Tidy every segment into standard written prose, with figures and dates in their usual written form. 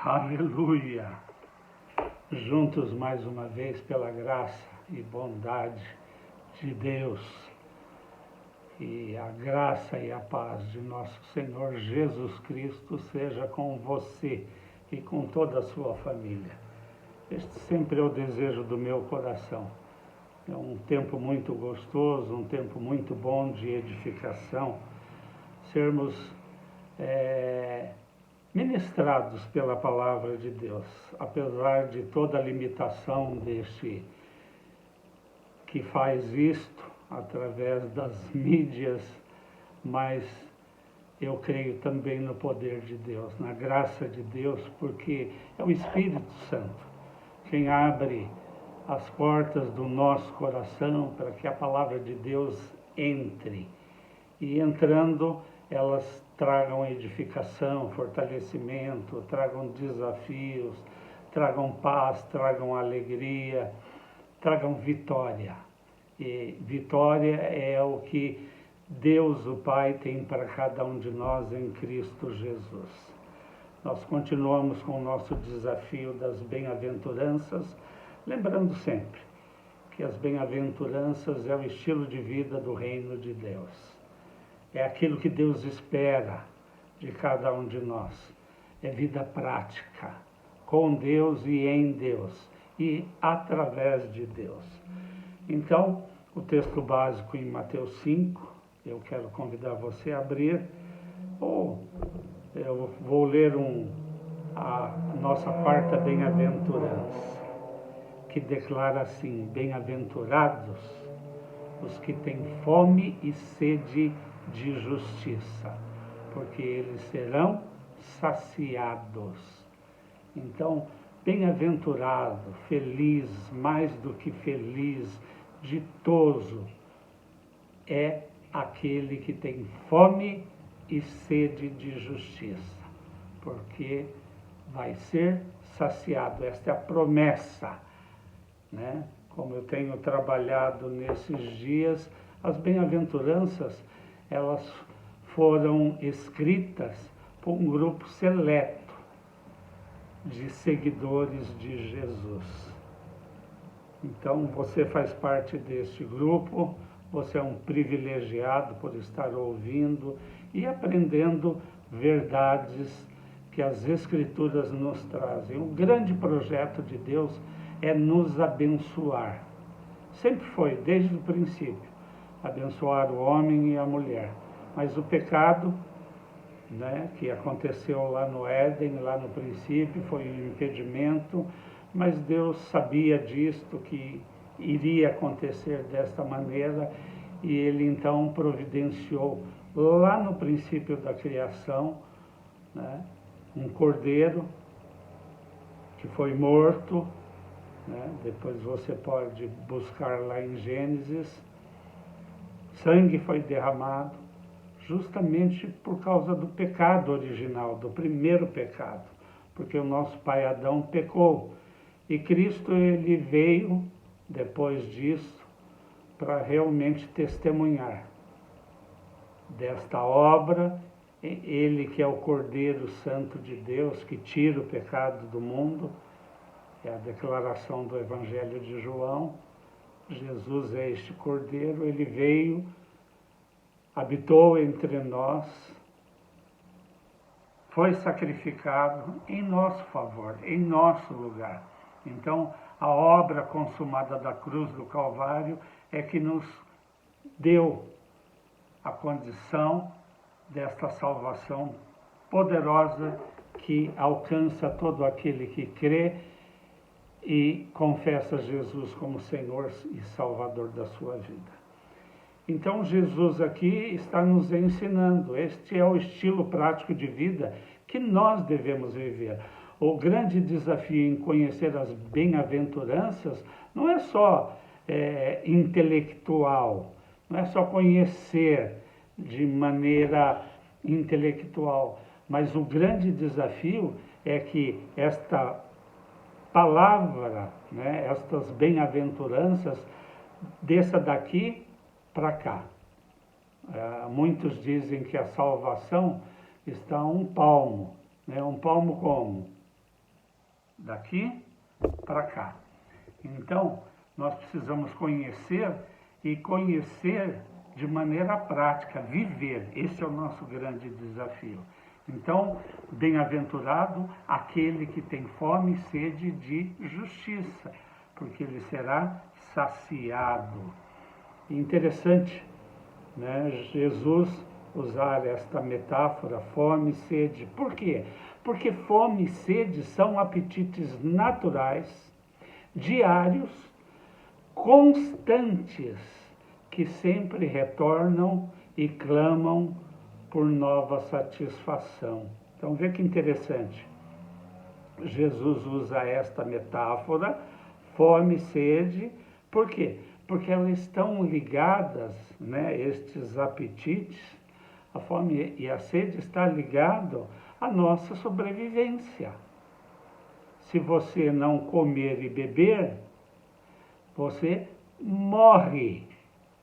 Aleluia! Juntos mais uma vez pela graça e bondade de Deus e a graça e a paz de nosso Senhor Jesus Cristo seja com você e com toda a sua família. Este sempre é o desejo do meu coração. É um tempo muito gostoso, um tempo muito bom de edificação, sermos ministrados pela palavra de Deus, apesar de toda a limitação deste que faz isto através das mídias, mas eu creio também no poder de Deus, na graça de Deus, porque é o Espírito Santo quem abre as portas do nosso coração para que a palavra de Deus entre. E entrando, elas tragam edificação, fortalecimento, tragam desafios, tragam paz, tragam alegria, tragam vitória. E vitória é o que Deus, o Pai, tem para cada um de nós em Cristo Jesus. Nós continuamos com o nosso desafio das bem-aventuranças, lembrando sempre que as bem-aventuranças é o estilo de vida do reino de Deus. É aquilo que Deus espera de cada um de nós. É vida prática, com Deus e em Deus, e através de Deus. Então, o texto básico em Mateus 5, eu quero convidar você a abrir, ou eu vou ler a nossa quarta bem-aventurança, que declara assim: bem-aventurados os que têm fome e sede de justiça, porque eles serão saciados. Então, bem-aventurado, feliz, mais do que feliz, ditoso, é aquele que tem fome e sede de justiça, porque vai ser saciado. Esta é a promessa, né? Como eu tenho trabalhado nesses dias, as bem-aventuranças, elas foram escritas por um grupo seleto de seguidores de Jesus. Então, você faz parte deste grupo, você é um privilegiado por estar ouvindo e aprendendo verdades que as Escrituras nos trazem. O grande projeto de Deus é nos abençoar. Sempre foi, desde o princípio, abençoar o homem e a mulher. Mas o pecado, né, que aconteceu lá no Éden, lá no princípio, foi um impedimento, mas Deus sabia disto, que iria acontecer desta maneira, e Ele então providenciou, lá no princípio da criação, né, um cordeiro que foi morto, né? Depois você pode buscar lá em Gênesis. Sangue foi derramado justamente por causa do pecado original, do primeiro pecado, porque o nosso pai Adão pecou. E Cristo, ele veio depois disso para realmente testemunhar desta obra. Ele que é o Cordeiro Santo de Deus, que tira o pecado do mundo, é a declaração do Evangelho de João. Jesus é este Cordeiro, ele veio, habitou entre nós, foi sacrificado em nosso favor, em nosso lugar. Então, a obra consumada da cruz do Calvário é que nos deu a condição desta salvação poderosa que alcança todo aquele que crê e confessa Jesus como Senhor e Salvador da sua vida. Então, Jesus aqui está nos ensinando, este é o estilo prático de vida que nós devemos viver. O grande desafio em conhecer as bem-aventuranças não é só intelectual, não é só conhecer de maneira intelectual, mas o grande desafio é que esta palavra, né, estas bem-aventuranças, desça daqui para cá. Muitos dizem que a salvação está a um palmo, né? Um palmo como? daqui para cá. Então, nós precisamos conhecer e conhecer de maneira prática, viver. Esse é o nosso grande desafio. Então, bem-aventurado aquele que tem fome e sede de justiça, porque ele será saciado. Interessante, né? Jesus usar esta metáfora, fome e sede. Por quê? Porque fome e sede são apetites naturais, diários, constantes, que sempre retornam e clamam por nova satisfação. Então, vê que interessante. Jesus usa esta metáfora, fome e sede, por quê? Porque elas estão ligadas, né, estes apetites, a fome e a sede está ligado à nossa sobrevivência. Se você não comer e beber, você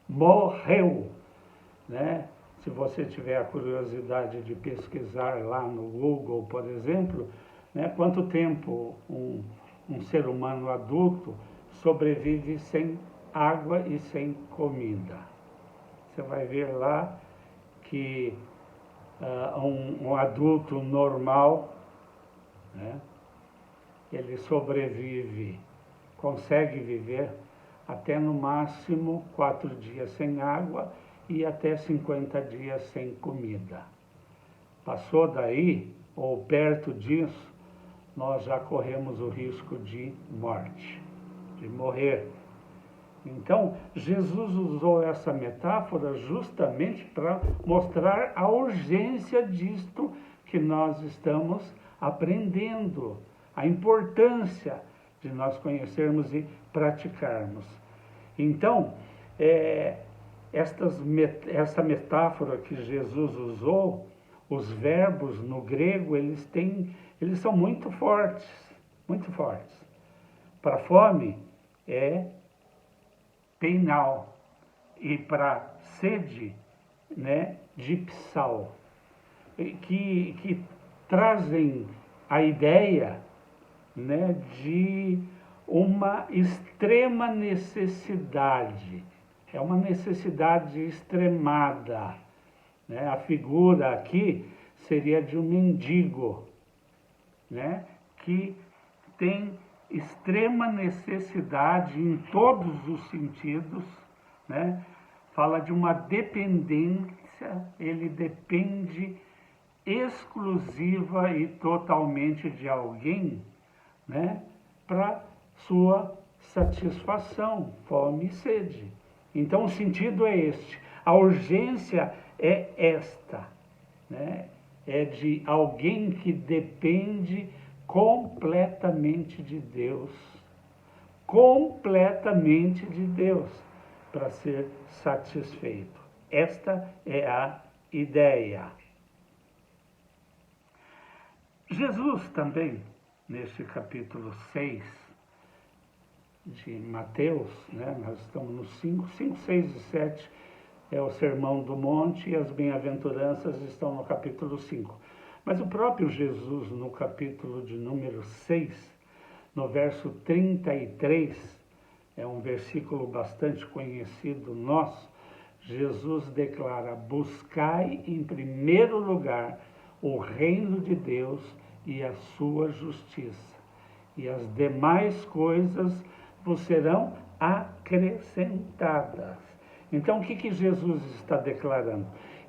morreu, né? Se você tiver a curiosidade de pesquisar lá no Google, por exemplo, né, quanto tempo um ser humano adulto sobrevive sem água e sem comida. Você vai ver lá que um adulto normal, né, ele sobrevive, consegue viver até no máximo 4 dias sem água e até 50 dias sem comida. Passou daí, ou perto disso, nós já corremos o risco de morte, de morrer. Então, Jesus usou essa metáfora justamente para mostrar a urgência disto que nós estamos aprendendo, a importância de nós conhecermos e praticarmos. Então, essa metáfora que Jesus usou, os verbos no grego, eles são muito fortes, muito fortes. Para fome é peinal e para sede, né, dipsal, que trazem a ideia, né, de uma extrema necessidade. É uma necessidade extremada, né? A figura aqui seria de um mendigo, né, que tem extrema necessidade em todos os sentidos, né? Fala de uma dependência, ele depende exclusiva e totalmente de alguém, né, para sua satisfação, fome e sede. Então o sentido é este, a urgência é esta, né? É de alguém que depende completamente de Deus, para ser satisfeito. Esta é a ideia. Jesus também, neste capítulo 6 de Mateus, né, nós estamos no 5, 6 e 7, é o Sermão do Monte, e as bem-aventuranças estão no capítulo 5. Mas o próprio Jesus, no capítulo de número 6, no verso 33, é um versículo bastante conhecido nosso, Jesus declara: buscai em primeiro lugar o reino de Deus e a sua justiça, e as demais coisas vos serão acrescentadas. Então, o que Jesus está declarando?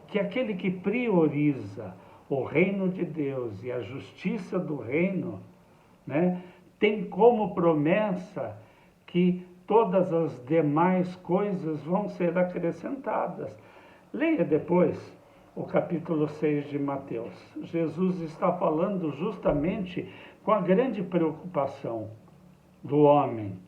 Que aquele que prioriza o reino de Deus e a justiça do reino, né, tem como promessa que todas as demais coisas vão ser acrescentadas. Leia depois o capítulo 6 de Mateus. Jesus está falando justamente com a grande preocupação do homem,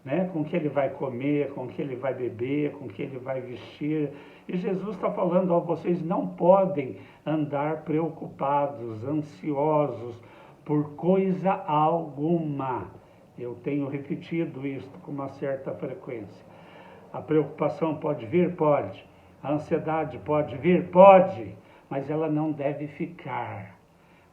né? Com o que ele vai comer, com o que ele vai beber, com o que ele vai vestir. E Jesus está falando: ó, vocês não podem andar preocupados, ansiosos por coisa alguma. Eu tenho repetido isso com uma certa frequência. A preocupação pode vir? Pode. A ansiedade pode vir? Pode. Mas ela não deve ficar.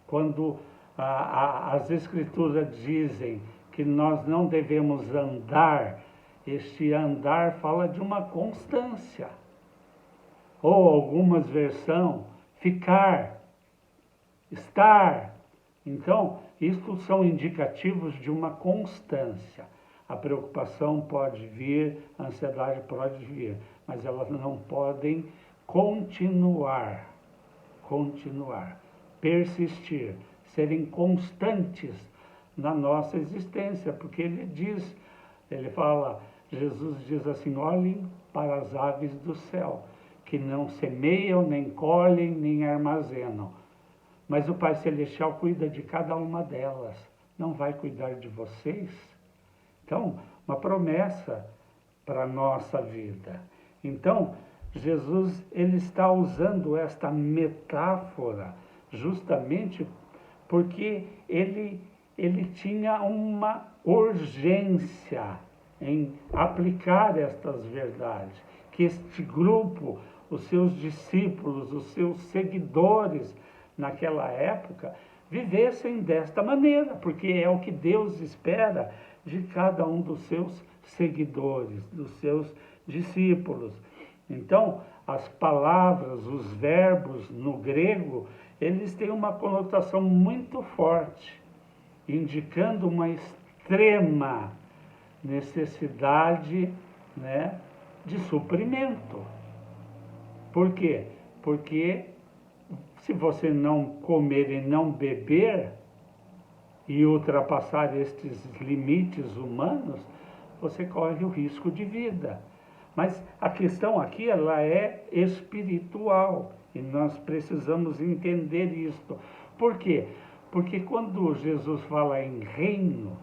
Quando As Escrituras dizem que nós não devemos andar, este andar fala de uma constância. Ou algumas versões, ficar, estar. Então, isto são indicativos de uma constância. A preocupação pode vir, a ansiedade pode vir, mas elas não podem continuar, persistir, serem constantes na nossa existência, porque Jesus diz assim, olhem para as aves do céu, que não semeiam, nem colhem, nem armazenam, mas o Pai Celestial cuida de cada uma delas. Não vai cuidar de vocês? Então, uma promessa para a nossa vida. Então, Jesus ele está usando esta metáfora justamente porque ele tinha uma urgência em aplicar estas verdades, que este grupo, os seus discípulos, os seus seguidores naquela época, vivessem desta maneira, porque é o que Deus espera de cada um dos seus seguidores, dos seus discípulos. Então, as palavras, os verbos no grego, eles têm uma conotação muito forte, indicando uma extrema necessidade, né, de suprimento. Por quê? Porque se você não comer e não beber e ultrapassar estes limites humanos, você corre o risco de vida. Mas a questão aqui, ela é espiritual e nós precisamos entender isto. Por quê? Porque quando Jesus fala em reino,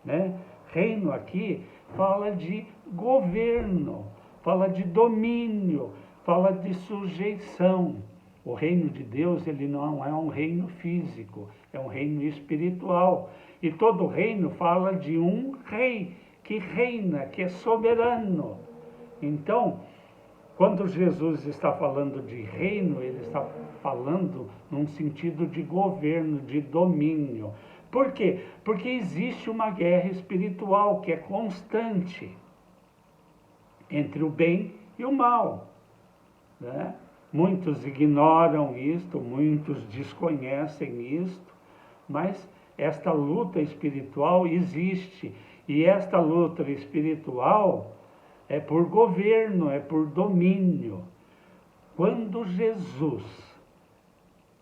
né? Reino aqui fala de governo, fala de domínio, fala de sujeição. O reino de Deus, ele não é um reino físico, é um reino espiritual. E todo reino fala de um rei que reina, que é soberano. Então, quando Jesus está falando de reino, ele está falando num sentido de governo, de domínio. Por quê? Porque existe uma guerra espiritual que é constante entre o bem e o mal, né? Muitos ignoram isto, muitos desconhecem isto, mas esta luta espiritual existe. E esta luta espiritual é por governo, é por domínio. Quando Jesus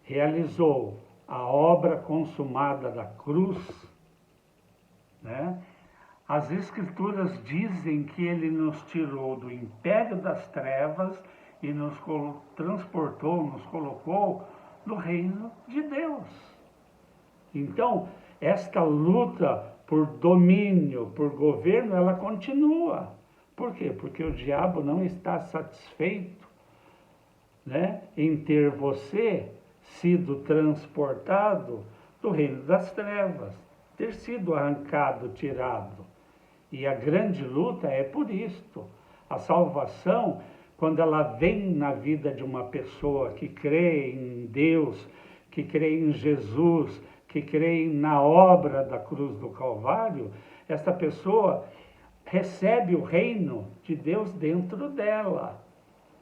realizou a obra consumada da cruz, né, as Escrituras dizem que ele nos tirou do império das trevas e nos transportou, nos colocou no reino de Deus. Então, esta luta por domínio, por governo, ela continua. Por quê? Porque o diabo não está satisfeito, né, em ter você sido transportado do reino das trevas, ter sido arrancado, tirado. E a grande luta é por isto. A salvação, quando ela vem na vida de uma pessoa que crê em Deus, que crê em Jesus, que crê na obra da cruz do Calvário, essa pessoa recebe o reino de Deus dentro dela.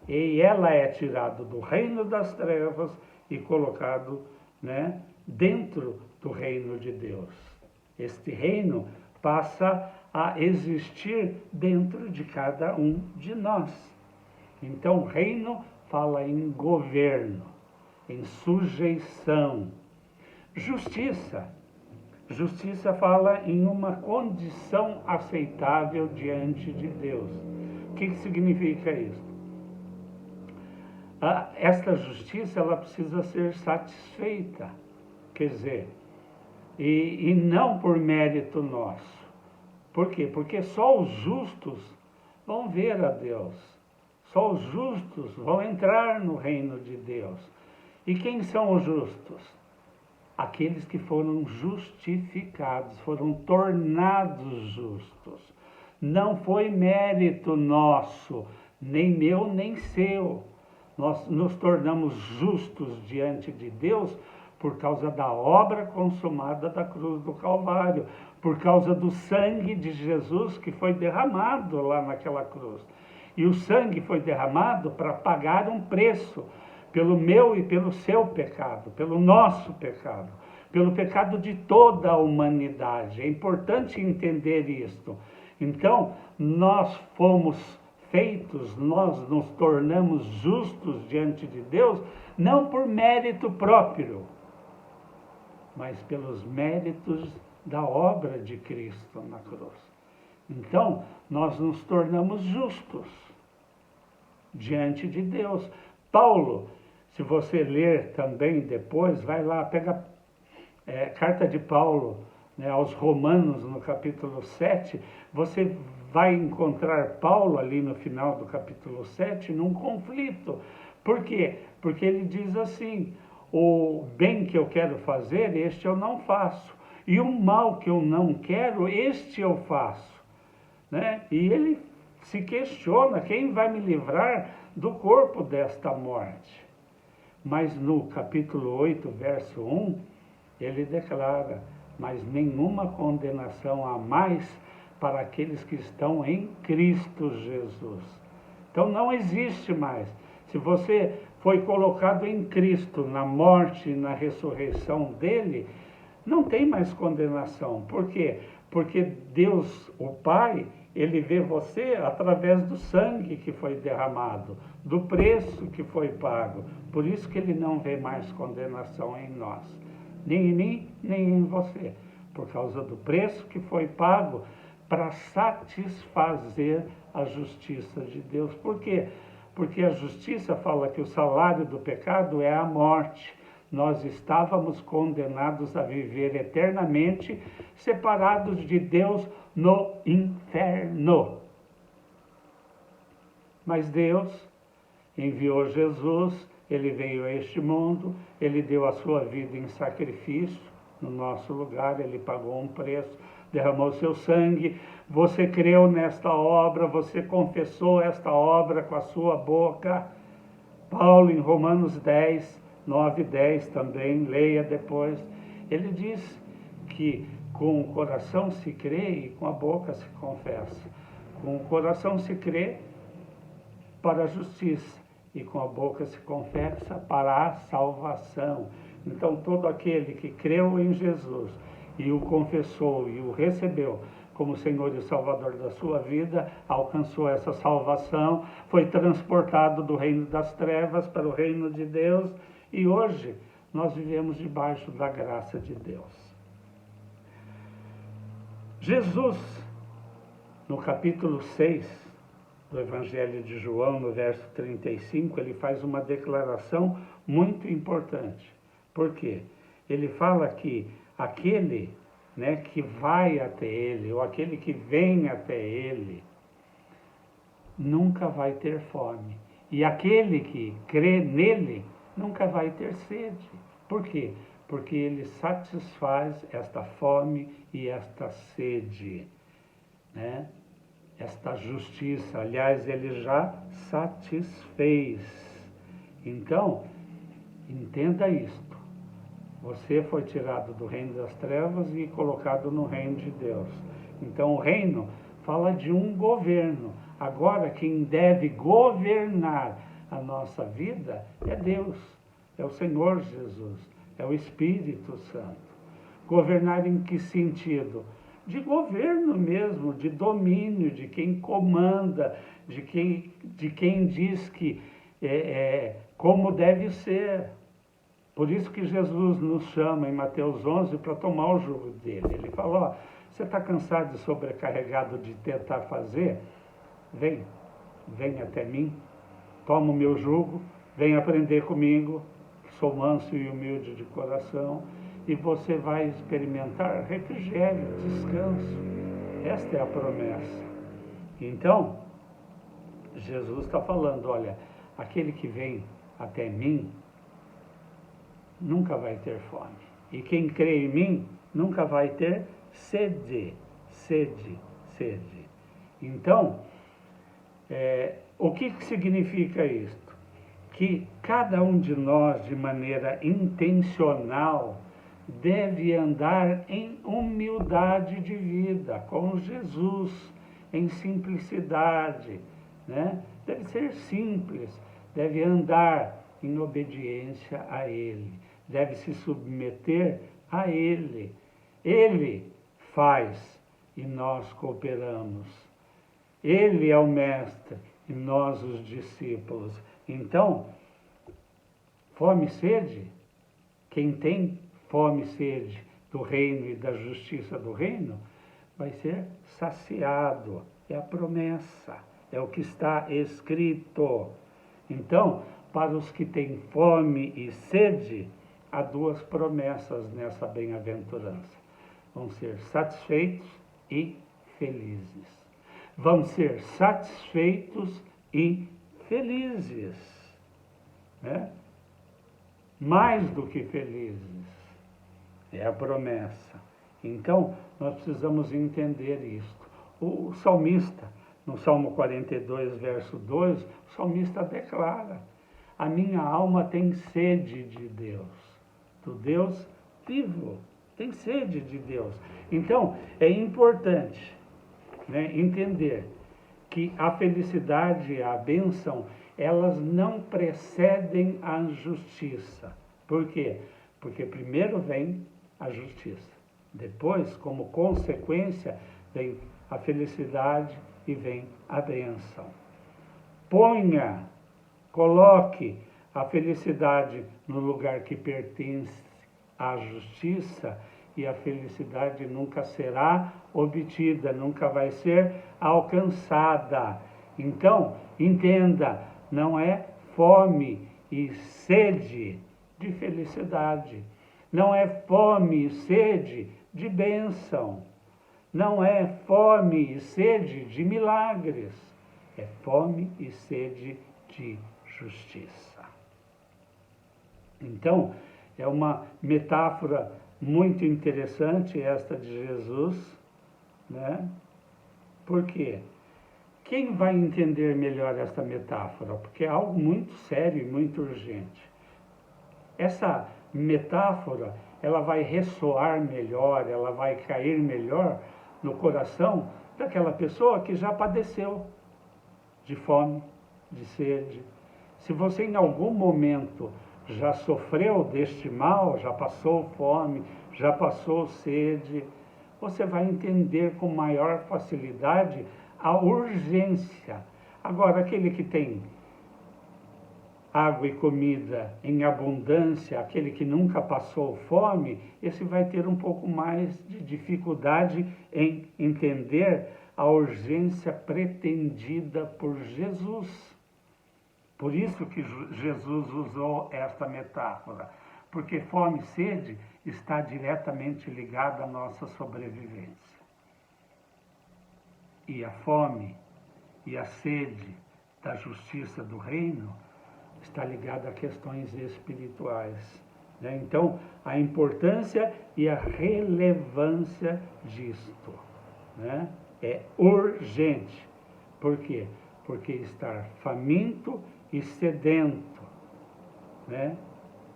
E ela é tirada do reino das trevas e colocado, né, dentro do reino de Deus. Este reino passa a existir dentro de cada um de nós. Então, reino fala em governo, em sujeição. Justiça. Justiça fala em uma condição aceitável diante de Deus. O que significa isso? Esta justiça, ela precisa ser satisfeita, quer dizer, e não por mérito nosso. Por quê? Porque só os justos vão ver a Deus, só os justos vão entrar no reino de Deus. E quem são os justos? Aqueles que foram justificados, foram tornados justos. Não foi mérito nosso, nem meu, nem seu. Nós nos tornamos justos diante de Deus por causa da obra consumada da cruz do Calvário, por causa do sangue de Jesus que foi derramado lá naquela cruz. E o sangue foi derramado para pagar um preço pelo meu e pelo seu pecado, pelo nosso pecado, pelo pecado de toda a humanidade. É importante entender isto. Então, nós fomos feitos, nós nos tornamos justos diante de Deus, não por mérito próprio, mas pelos méritos da obra de Cristo na cruz. Então, nós nos tornamos justos diante de Deus. Paulo, se você ler também depois, vai lá, pega carta de Paulo, né, aos Romanos, no capítulo 7, você vai encontrar Paulo ali no final do capítulo 7 num conflito. Por quê? Porque ele diz assim: o bem que eu quero fazer, este eu não faço, e o mal que eu não quero, este eu faço, né? E ele se questiona: quem vai me livrar do corpo desta morte? Mas no capítulo 8, verso 1, ele declara: mas nenhuma condenação há mais para aqueles que estão em Cristo Jesus. Então não existe mais. Se você foi colocado em Cristo, na morte e na ressurreição dele, não tem mais condenação. Por quê? Porque Deus, o Pai, ele vê você através do sangue que foi derramado, do preço que foi pago. Por isso que ele não vê mais condenação em nós, nem em mim, nem em você, por causa do preço que foi pago para satisfazer a justiça de Deus. Por quê? Porque a justiça fala que o salário do pecado é a morte. Nós estávamos condenados a viver eternamente separados de Deus no inferno. Mas Deus enviou Jesus, ele veio a este mundo, ele deu a sua vida em sacrifício no nosso lugar, ele pagou um preço, derramou seu sangue. Você creu nesta obra, você confessou esta obra com a sua boca. Paulo, em Romanos 10, 9 e 10 também, leia depois, ele diz que com o coração se crê e com a boca se confessa. Com o coração se crê para a justiça e com a boca se confessa para a salvação. Então, todo aquele que creu em Jesus e o confessou e o recebeu como Senhor e Salvador da sua vida, alcançou essa salvação, foi transportado do reino das trevas para o reino de Deus, e hoje nós vivemos debaixo da graça de Deus. Jesus, no capítulo 6 do Evangelho de João, no verso 35, ele faz uma declaração muito importante. Por quê? Ele fala que aquele, né, que vai até ele, ou aquele que vem até ele, nunca vai ter fome. E aquele que crê nele, nunca vai ter sede. Por quê? Porque ele satisfaz esta fome e esta sede, né? Esta justiça. Aliás, ele já satisfez. Então, entenda isto. Você foi tirado do reino das trevas e colocado no reino de Deus. Então, o reino fala de um governo. Agora, quem deve governar a nossa vida é Deus, é o Senhor Jesus, é o Espírito Santo. Governar em que sentido? De governo mesmo, de domínio, de quem comanda, de quem diz que como deve ser. Por isso que Jesus nos chama em Mateus 11 para tomar o jugo dele. Ele falou: ó, você está cansado e sobrecarregado de tentar fazer? Vem até mim, toma o meu jugo, vem aprender comigo, sou manso e humilde de coração, e você vai experimentar refrigério, descanso. Esta é a promessa. Então, Jesus está falando: olha, aquele que vem até mim nunca vai ter fome. E quem crê em mim nunca vai ter sede. Então, o que significa isto? que cada um de nós, de maneira intencional, deve andar em humildade de vida, com Jesus, em simplicidade, né? Deve ser simples, deve andar em obediência a Ele, deve se submeter a Ele. Ele faz e nós cooperamos. Ele é o mestre e nós os discípulos. Então, fome e sede, quem tem fome e sede do reino e da justiça do reino, vai ser saciado. É a promessa, é o que está escrito. Então, para os que têm fome e sede, há duas promessas nessa bem-aventurança. Vão ser satisfeitos e felizes. Vão ser satisfeitos e felizes, né? Mais do que felizes, é a promessa. Então, nós precisamos entender isto. O salmista, no Salmo 42, verso 2, o salmista declara: a minha alma tem sede de Deus, do Deus vivo, tem sede de Deus. Então, é importante, né, entender que a felicidade e a bênção, elas não precedem a justiça. Por quê? Porque primeiro vem a justiça, depois, como consequência, vem a felicidade e vem a bênção. Coloque a felicidade no lugar que pertence à justiça, e a felicidade nunca será obtida, nunca vai ser alcançada. Então, entenda, não é fome e sede de felicidade, não é fome e sede de bênção, não é fome e sede de milagres, é fome e sede de justiça. Então, é uma metáfora muito interessante esta de Jesus, né? Por quê? Quem vai entender melhor esta metáfora? Porque é algo muito sério e muito urgente. Essa metáfora, ela vai ressoar melhor, ela vai cair melhor no coração daquela pessoa que já padeceu de fome, de sede. Se você em algum momento já sofreu deste mal, já passou fome, já passou sede, você vai entender com maior facilidade a urgência. Agora, aquele que tem água e comida em abundância, aquele que nunca passou fome, esse vai ter um pouco mais de dificuldade em entender a urgência pretendida por Jesus. Por isso que Jesus usou esta metáfora, porque fome e sede está diretamente ligada à nossa sobrevivência. E a fome e a sede da justiça do reino está ligada a questões espirituais, né? Então, a importância e a relevância disto, né, é urgente. Por quê? Porque estar faminto e sedento, né,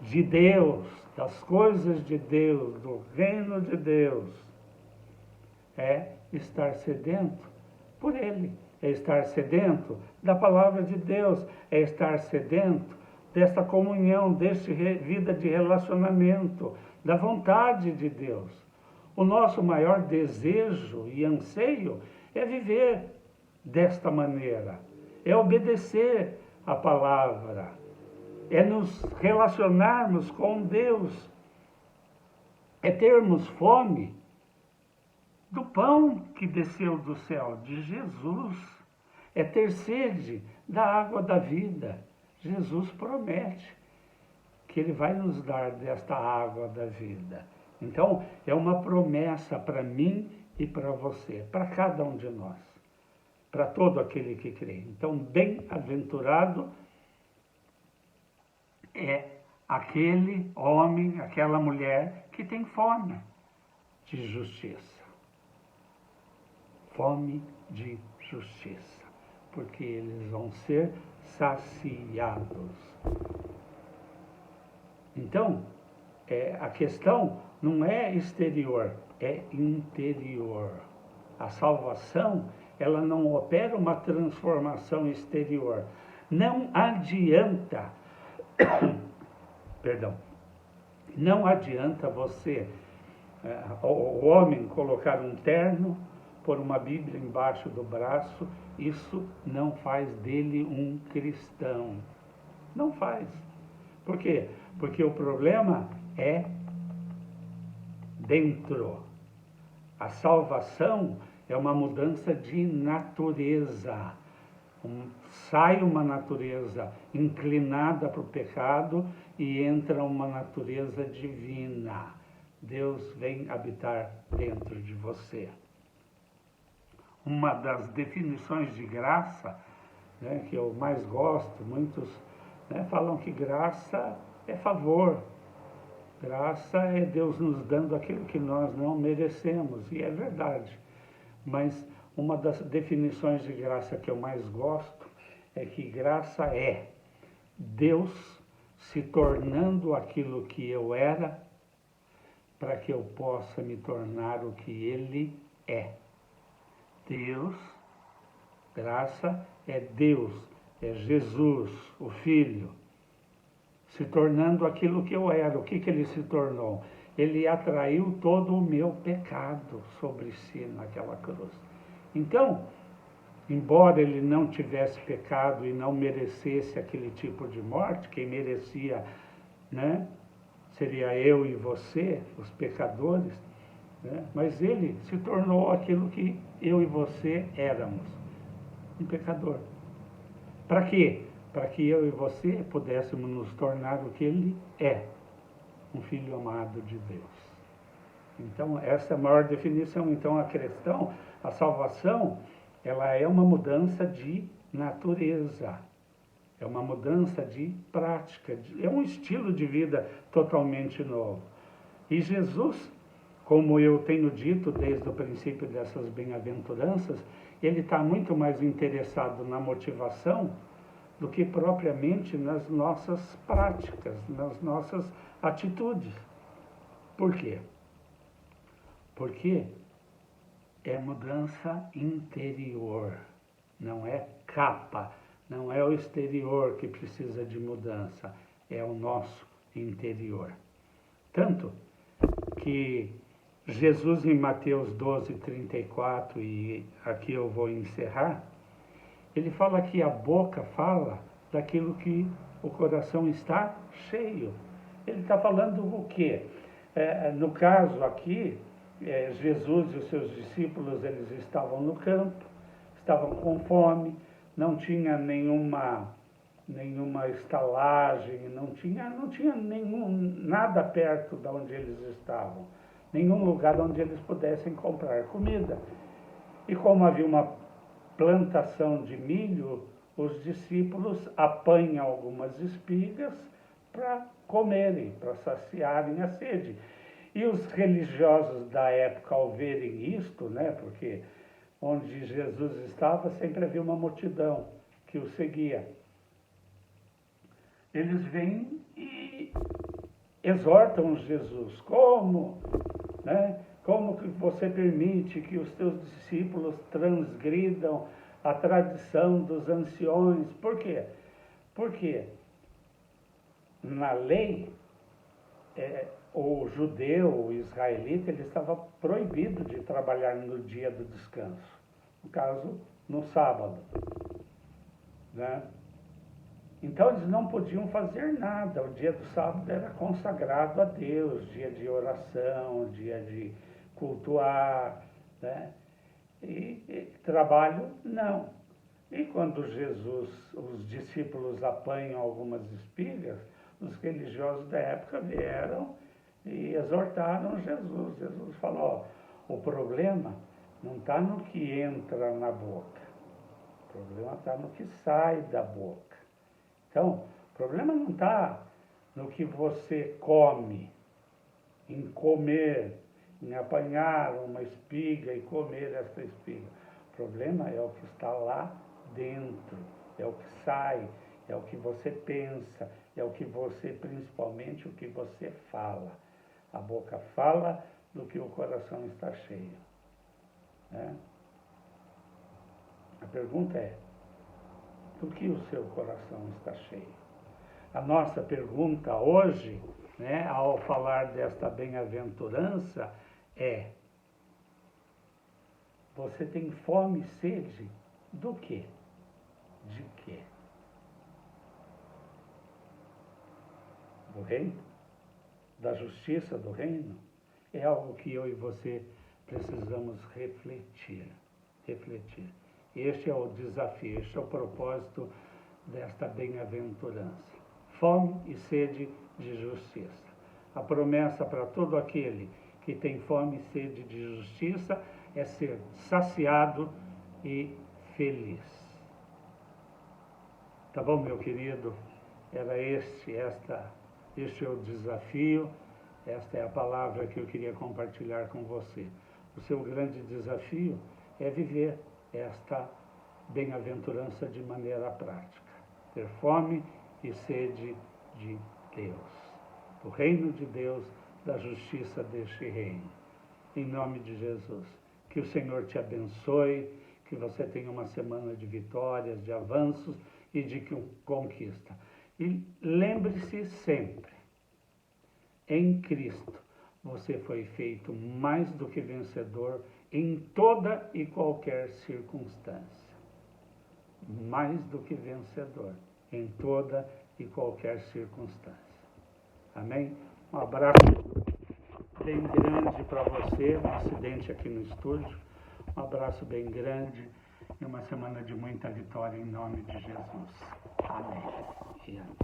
de Deus, das coisas de Deus, do reino de Deus, é estar sedento por Ele, é estar sedento da palavra de Deus, é estar sedento desta comunhão, desta vida de relacionamento, da vontade de Deus. O nosso maior desejo e anseio é viver desta maneira, é obedecer a palavra, é nos relacionarmos com Deus, é termos fome do pão que desceu do céu, de Jesus, é ter sede da água da vida. Jesus promete que Ele vai nos dar desta água da vida. Então, é uma promessa para mim e para você, para cada um de nós, para todo aquele que crê. Então, bem-aventurado é aquele homem, aquela mulher que tem fome de justiça. Fome de justiça, porque eles vão ser saciados. Então, a questão não é exterior, é interior. A salvação, ela não opera uma transformação exterior. Não adianta, perdão, não adianta você, o homem, colocar um terno, pôr uma Bíblia embaixo do braço, isso não faz dele um cristão. Não faz. Por quê? Porque o problema é dentro. A salvação é uma mudança de natureza. Sai uma natureza inclinada para o pecado e entra uma natureza divina. Deus vem habitar dentro de você. Uma das definições de graça, né, que eu mais gosto, muitos, né, falam que graça é favor. Graça é Deus nos dando aquilo que nós não merecemos, e é verdade. Mas uma das definições de graça que eu mais gosto é que graça é Deus se tornando aquilo que eu era para que eu possa me tornar o que Ele é. Deus, graça é Deus, é Jesus, o Filho, se tornando aquilo que eu era. O que ele se tornou? Ele atraiu todo o meu pecado sobre si naquela cruz. Então, embora ele não tivesse pecado e não merecesse aquele tipo de morte, quem merecia, né, seria eu e você, os pecadores, né? Mas ele se tornou aquilo que eu e você éramos, um pecador. Para quê? Para que eu e você pudéssemos nos tornar o que ele é, um filho amado de Deus. Então, essa é a maior definição. Então, a questão, a salvação, ela é uma mudança de natureza, é uma mudança de prática, é um estilo de vida totalmente novo. E Jesus, como eu tenho dito desde o princípio dessas bem-aventuranças, ele está muito mais interessado na motivação do que propriamente nas nossas práticas, nas nossas atitudes. Por quê? Porque é mudança interior, não é capa, não é o exterior que precisa de mudança, é o nosso interior. Tanto que Jesus, em Mateus 12:34, e aqui eu vou encerrar, ele fala que a boca fala daquilo que o coração está cheio. Ele está falando o quê? No caso aqui, Jesus e os seus discípulos, eles estavam no campo, estavam com fome, não tinha nenhuma estalagem, não tinha nada perto de onde eles estavam, nenhum lugar onde eles pudessem comprar comida. E como havia uma plantação de milho, os discípulos apanham algumas espigas para comerem, para saciarem a sede. E os religiosos da época, ao verem isto, né, porque onde Jesus estava sempre havia uma multidão que o seguia, eles vêm e exortam Jesus. Como, né? Como que você permite que os teus discípulos transgridam a tradição dos anciões? Por quê? Porque na lei, o judeu, o israelita, ele estava proibido de trabalhar no dia do descanso. No caso, no sábado, né? Então eles não podiam fazer nada. O dia do sábado era consagrado a Deus, dia de oração, dia de cultuar, né? E trabalho, não. E quando os discípulos apanham algumas espigas, os religiosos da época vieram e exortaram Jesus. Jesus falou, ó, o problema não está no que entra na boca, o problema está no que sai da boca. Então, o problema não está no que você come, em comer, em apanhar uma espiga e comer essa espiga. O problema é o que está lá dentro, é o que sai, é o que você pensa, é o que você, principalmente, o que você fala. A boca fala do que o coração está cheio. Né? A pergunta é, do que o seu coração está cheio? A nossa pergunta hoje, né, ao falar desta bem-aventurança, é: você tem fome e sede do quê? De quê? Do reino? Da justiça do reino? É algo que eu e você precisamos refletir. Este é o desafio, este é o propósito desta bem-aventurança. Fome e sede de justiça. A promessa para todo aquele que tem fome e sede de justiça é ser saciado e feliz. Tá bom, meu querido? Era este é o desafio, esta é a palavra que eu queria compartilhar com você. O seu grande desafio é viver esta bem-aventurança de maneira prática. Ter fome e sede de Deus, do reino de Deus, da justiça deste reino. Em nome de Jesus, que o Senhor te abençoe, que você tenha uma semana de vitórias, de avanços e de conquista. E lembre-se sempre, em Cristo, você foi feito mais do que vencedor em toda e qualquer circunstância. Mais do que vencedor em toda e qualquer circunstância. Amém? Um abraço bem grande para você, um acidente aqui no estúdio. Um abraço bem grande e uma semana de muita vitória em nome de Jesus. Amém. E amém.